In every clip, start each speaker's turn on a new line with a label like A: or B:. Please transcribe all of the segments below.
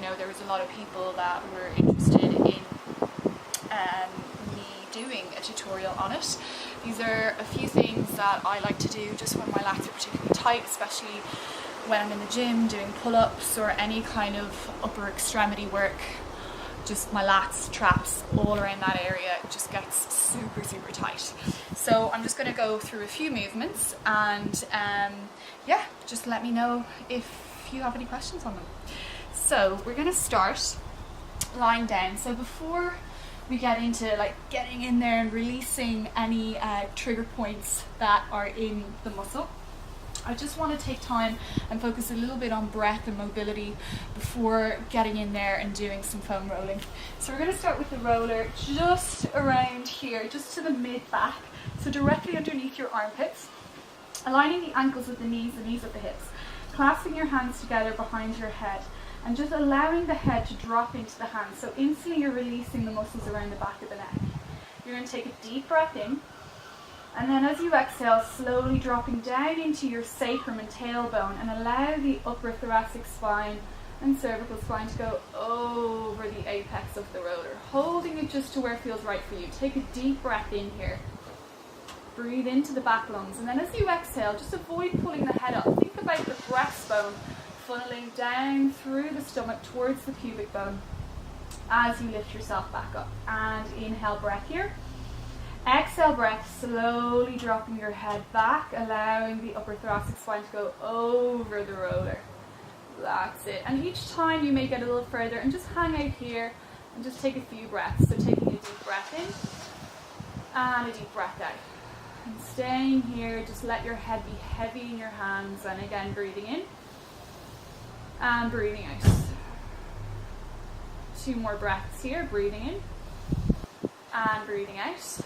A: know there was a lot of people that were interested in me doing a tutorial on it. These are a few things that I like to do just when my lats are particularly tight, especially when I'm in the gym doing pull-ups or any kind of upper extremity work. Just my lats, traps, all around that area, it just gets super, super tight. So I'm just going to go through a few movements and yeah, just let me know if you have any questions on them. So we're going to start lying down. So before we get into like getting in there and releasing any trigger points that are in the muscle, I just want to take time and focus a little bit on breath and mobility before getting in there and doing some foam rolling. So we're going to start with the roller just around here, just to the mid back, so directly underneath your armpits, aligning the ankles with the knees with the hips, clasping your hands together behind your head, and just allowing the head to drop into the hands. So instantly you're releasing the muscles around the back of the neck. You're going to take a deep breath in, and then as you exhale, slowly dropping down into your sacrum and tailbone, and allow the upper thoracic spine and cervical spine to go over the apex of the roller, holding it just to where it feels right for you. Take a deep breath in here. Breathe into the back lungs, and then as you exhale, just avoid pulling the head up. Think about the breastbone funneling down through the stomach towards the pubic bone as you lift yourself back up. And inhale, breath here. Exhale, breath, slowly dropping your head back, allowing the upper thoracic spine to go over the roller. That's it. And each time you may get a little further and just hang out here and just take a few breaths. So taking a deep breath in and a deep breath out. And staying here, just let your head be heavy in your hands, and again breathing in and breathing out. 2 more breaths here, breathing in and breathing out.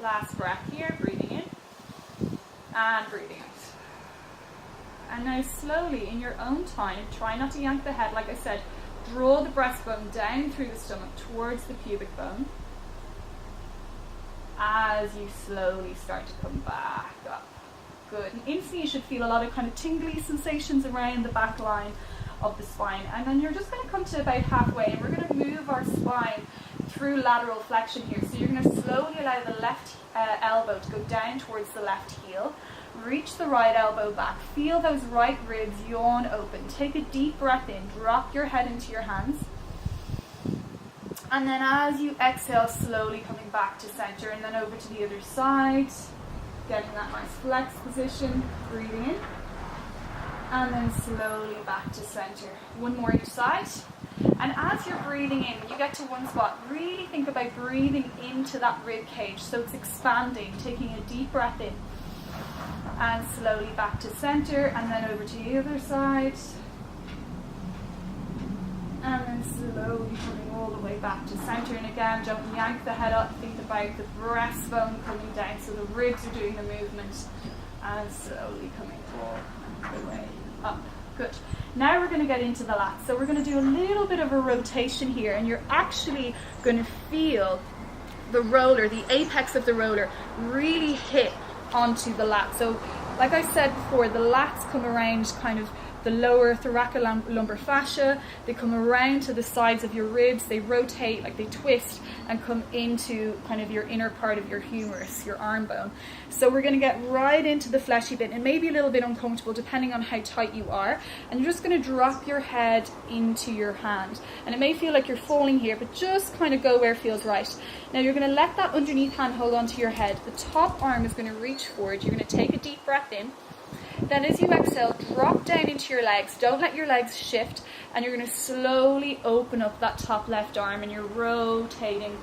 A: Last breath here, breathing in and breathing out. And now slowly, in your own time, try not to yank the head. Like I said, draw the breastbone down through the stomach towards the pubic bone as you slowly start to come back up. Good. And instantly you should feel a lot of kind of tingly sensations around the back line of the spine. And then you're just going to come to about halfway, and we're going to move our spine through lateral flexion here. So you're going to slowly allow the left elbow to go down towards the left heel. Reach the right elbow back. Feel those right ribs yawn open. Take a deep breath in. Drop your head into your hands. And then as you exhale, slowly coming back to center, and then over to the other side. Getting that nice flex position. Breathing in. And then slowly back to center. One more each side. And as you're breathing in, when you get to one spot, really think about breathing into that rib cage so it's expanding, taking a deep breath in. And slowly back to center, and then over to the other side. And then slowly coming all the way back to center. And again, don't yank the head up. Think about the breastbone coming down so the ribs are doing the movement. And slowly coming all the way up. Good. Now we're going to get into the lats. So we're going to do a little bit of a rotation here, and you're actually going to feel the roller, the apex of the roller, really hit onto the lats. So like I said before, the lats come around kind of the lower thoracolumbar fascia. They come around to the sides of your ribs. They rotate, like they twist, and come into kind of your inner part of your humerus, your arm bone. So we're going to get right into the fleshy bit, and maybe a little bit uncomfortable depending on how tight you are. And you're just going to drop your head into your hand. And it may feel like you're falling here, but just kind of go where it feels right. Now you're going to let that underneath hand hold onto your head. The top arm is going to reach forward. You're going to take a deep breath in. Then as you exhale, drop down into your legs. Don't let your legs shift. And you're going to slowly open up that top left arm, and you're rotating,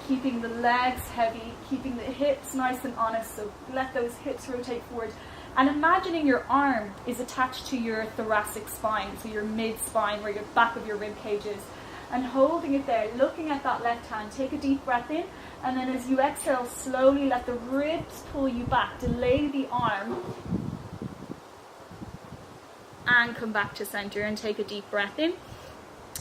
A: keeping the legs heavy, keeping the hips nice and honest. So let those hips rotate forward. And imagining your arm is attached to your thoracic spine, so your mid-spine, where your back of your rib cage is. And holding it there, looking at that left hand. Take a deep breath in. And then as you exhale, slowly let the ribs pull you back. Delay the arm. And come back to center and take a deep breath in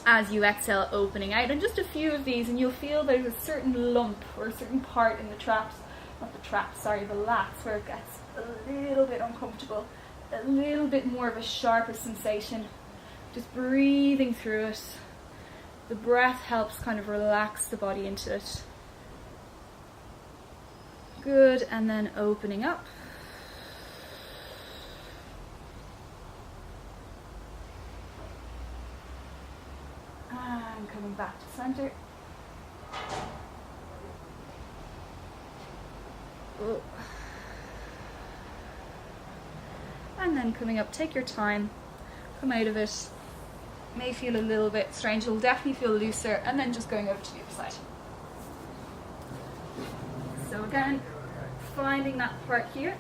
A: as you exhale, opening out. And just a few of these, and you'll feel there's a certain lump or a certain part in the the lats, where it gets a little bit uncomfortable, a little bit more of a sharper sensation. Just breathing through it. The breath helps kind of relax the body into it. Good, and then opening up. And coming back to center. Oh. And then coming up, take your time, come out of it. May feel a little bit strange, it'll definitely feel looser, and then just going over to the other side. So again, finding that part here.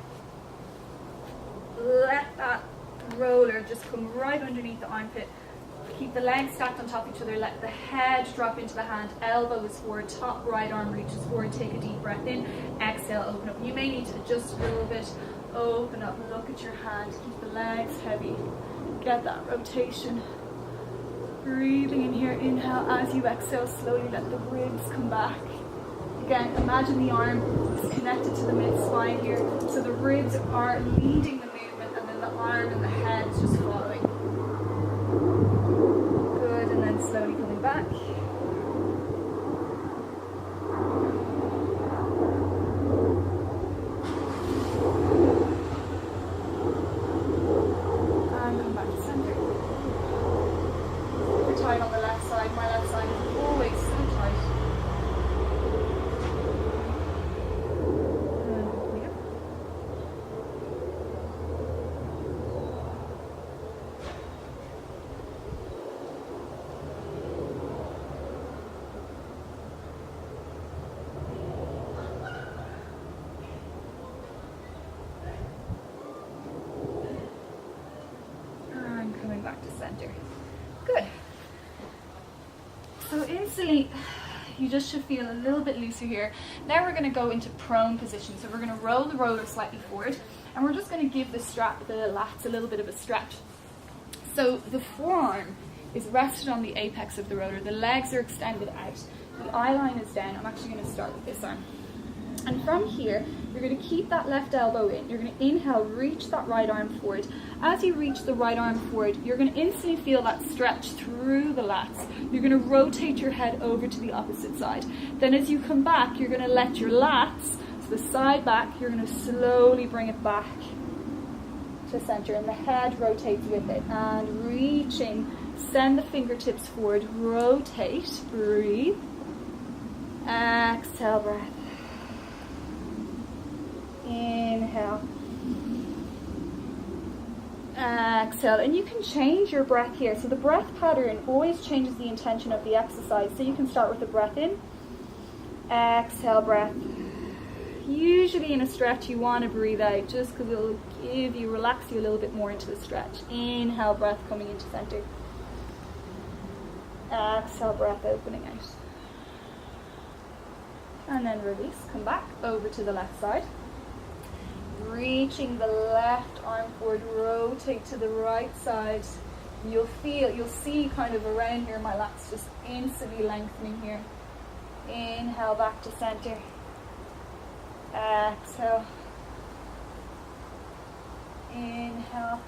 A: Let that roller just come right underneath the armpit. Keep the legs stacked on top of each other, let the head drop into the hand, elbows forward, top right arm reaches forward, take a deep breath in, exhale, open up. You may need to adjust a little bit, open up, look at your hand, keep the legs heavy, get that rotation. Breathing in here, inhale, as you exhale, slowly let the ribs come back. Again, imagine the arm is connected to the mid-spine here, so the ribs are leading the movement, and then the arm and the head is just following. Good, and then slowly coming back. And come back to center. We're tight on the left side. My left side is always so tight. Back to center. Good. So instantly you just should feel a little bit looser here. Now we're going to go into prone position. So we're going to roll the roller slightly forward, and we're just going to give the lats a little bit of a stretch. So the forearm is rested on the apex of the roller. The legs are extended out. The eye line is down. I'm actually going to start with this arm. And from here, you're going to keep that left elbow in. You're going to inhale, reach that right arm forward. As you reach the right arm forward, you're going to instantly feel that stretch through the lats. You're going to rotate your head over to the opposite side. Then as you come back, you're going to let your lats, so the side back, you're going to slowly bring it back to center, and the head rotates with it. And reaching, send the fingertips forward, rotate, breathe, exhale, breath. Inhale, exhale, and you can change your breath here. So the breath pattern always changes the intention of the exercise. So you can start with a breath in, exhale, breath. Usually in a stretch you want to breathe out, just because it'll relax you a little bit more into the stretch. Inhale, breath coming into center. Exhale, breath opening out. And then release, come back over to the left side. Reaching the left arm forward, rotate to the right side. You'll see kind of around here my lats just instantly lengthening here. Inhale, back to center. Exhale. Inhale.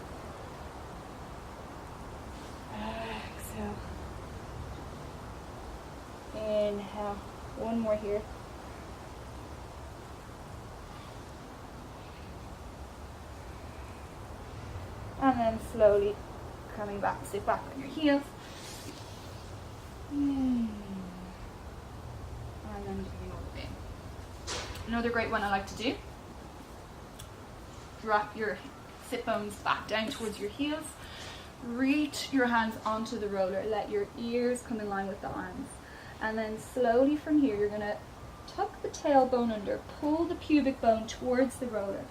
A: Exhale. Inhale. One more here. And then slowly coming back, sit back on your heels. And then giving over in. Another great one I like to do. Drop your sit bones back down towards your heels. Reach your hands onto the roller. Let your ears come in line with the arms. And then slowly from here, you're going to tuck the tailbone under. Pull the pubic bone towards the roller.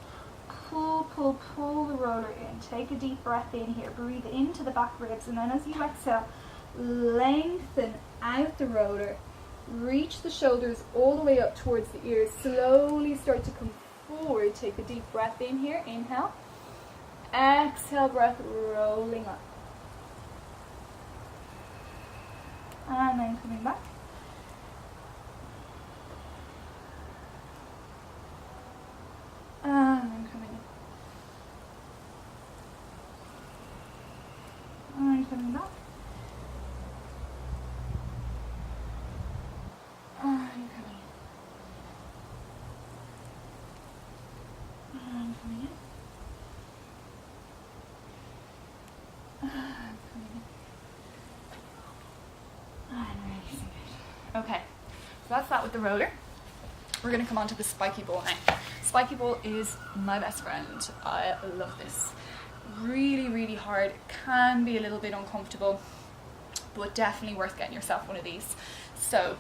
A: Pull, pull, pull the roller in. Take a deep breath in here. Breathe into the back ribs. And then as you exhale, lengthen out the roller. Reach the shoulders all the way up towards the ears. Slowly start to come forward. Take a deep breath in here. Inhale. Exhale, breath rolling up. And then coming back. And then coming in. And and coming back. And coming in. And coming in. And coming in. And releasing it. Okay, so that's that with the roller. We're going to come on to the spiky ball now. Spiky ball is my best friend. I love this. Really, really hard. It can be a little bit uncomfortable, but definitely worth getting yourself one of these. So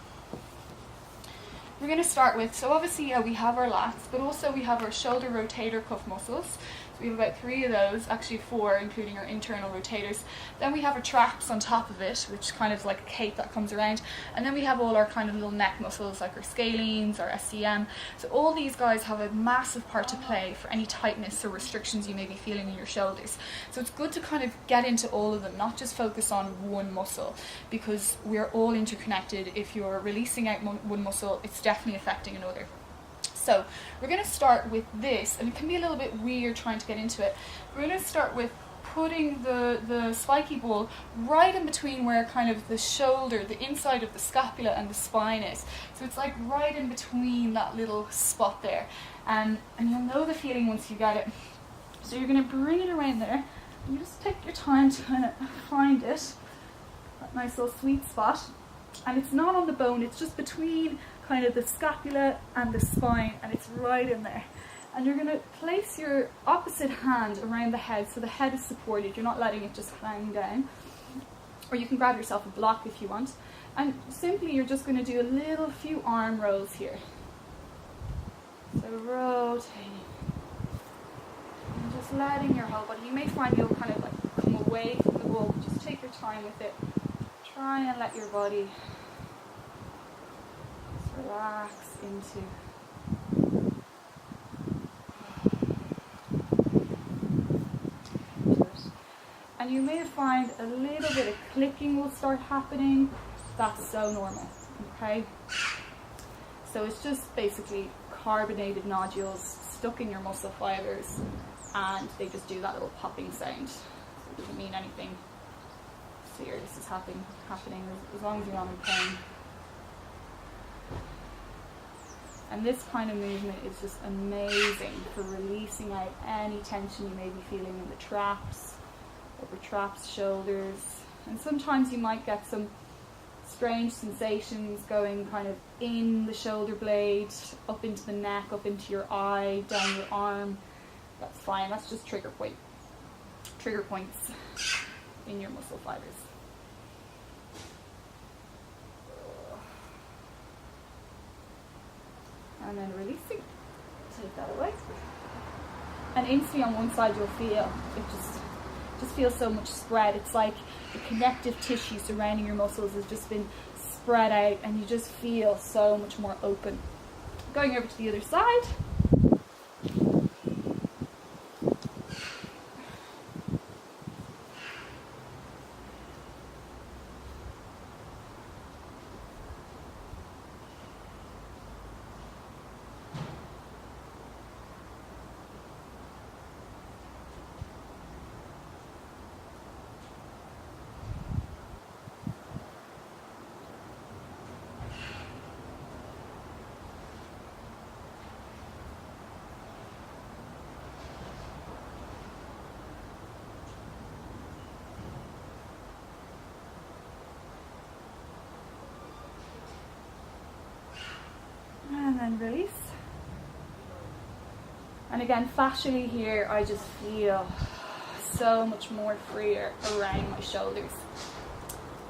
A: we're going to start with, so obviously we have our lats, but also we have our shoulder rotator cuff muscles. So we have about 3 of those, actually 4, including our internal rotators. Then we have our traps on top of it, which kind of like a cape that comes around. And then we have all our kind of little neck muscles, like our scalenes, our SCM. So all these guys have a massive part to play for any tightness or restrictions you may be feeling in your shoulders. So it's good to kind of get into all of them, not just focus on one muscle, because we're all interconnected. If you're releasing out one muscle, it's definitely affecting another. So we're going to start with this, and it can be a little bit weird trying to get into it. We're going to start with putting the spiky ball right in between where kind of the shoulder, the inside of the scapula and the spine is. So it's like right in between that little spot there. And you'll know the feeling once you get it. So you're going to bring it around there, and just take your time to kind of find it, that nice little sweet spot. And it's not on the bone, it's just between kind of the scapula and the spine, and it's right in there. And you're going to place your opposite hand around the head, so the head is supported, you're not letting it just hang down. Or you can grab yourself a block if you want. And simply you're just going to do a few arm rolls here. So rotating. And just letting your whole body, you may find you'll kind of like come away from the ball, but just take your time with it. Try and let your body just relax into. And you may find a little bit of clicking will start happening. That's so normal, okay? So it's just basically carbonated nodules stuck in your muscle fibers, and they just do that little popping sound. So it doesn't mean anything serious is happening as long as you're not in pain. And this kind of movement is just amazing for releasing out any tension you may be feeling in the traps, upper traps, shoulders. And sometimes you might get some strange sensations going kind of in the shoulder blade, up into the neck, up into your eye, down your arm. That's fine, that's just trigger points in your muscle fibers. And then releasing, take that away. And instantly on one side you'll feel, it just feels so much spread. It's like the connective tissue surrounding your muscles has just been spread out, and you just feel so much more open. Going over to the other side. And then release. And again, fascially here, I just feel so much more freer around my shoulders.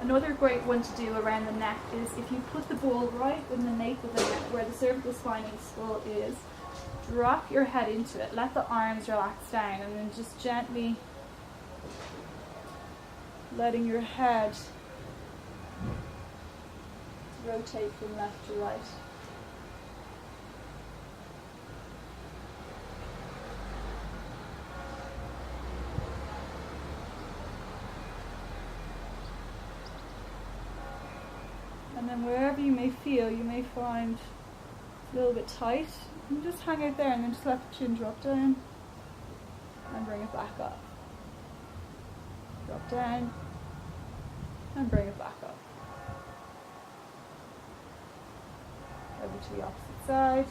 A: Another great one to do around the neck is if you put the ball right in the nape of the neck, where the cervical spine and skull is, drop your head into it, let the arms relax down, and then just gently letting your head rotate from left to right. And then wherever you may feel, you may find a little bit tight, and just hang out there, and then just let the chin drop down and bring it back up. Drop down and bring it back up. Over to the opposite side,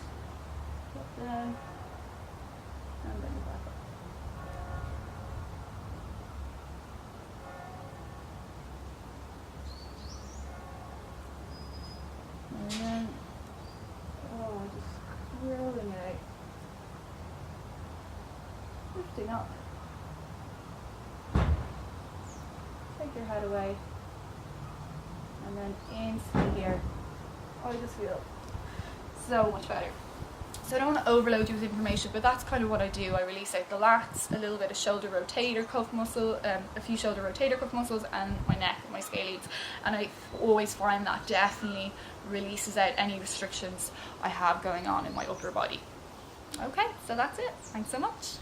A: drop down, and bring it back up. And then, just rolling out, lifting up. Take your head away, and then into here. I just feel so much better. So I don't want to overload you with information, but that's kind of what I do. I release out the lats, a little bit of shoulder rotator cuff muscle, a few shoulder rotator cuff muscles, and my neck, my scalenes. And I always find that definitely releases out any restrictions I have going on in my upper body. Okay, so that's it. Thanks so much.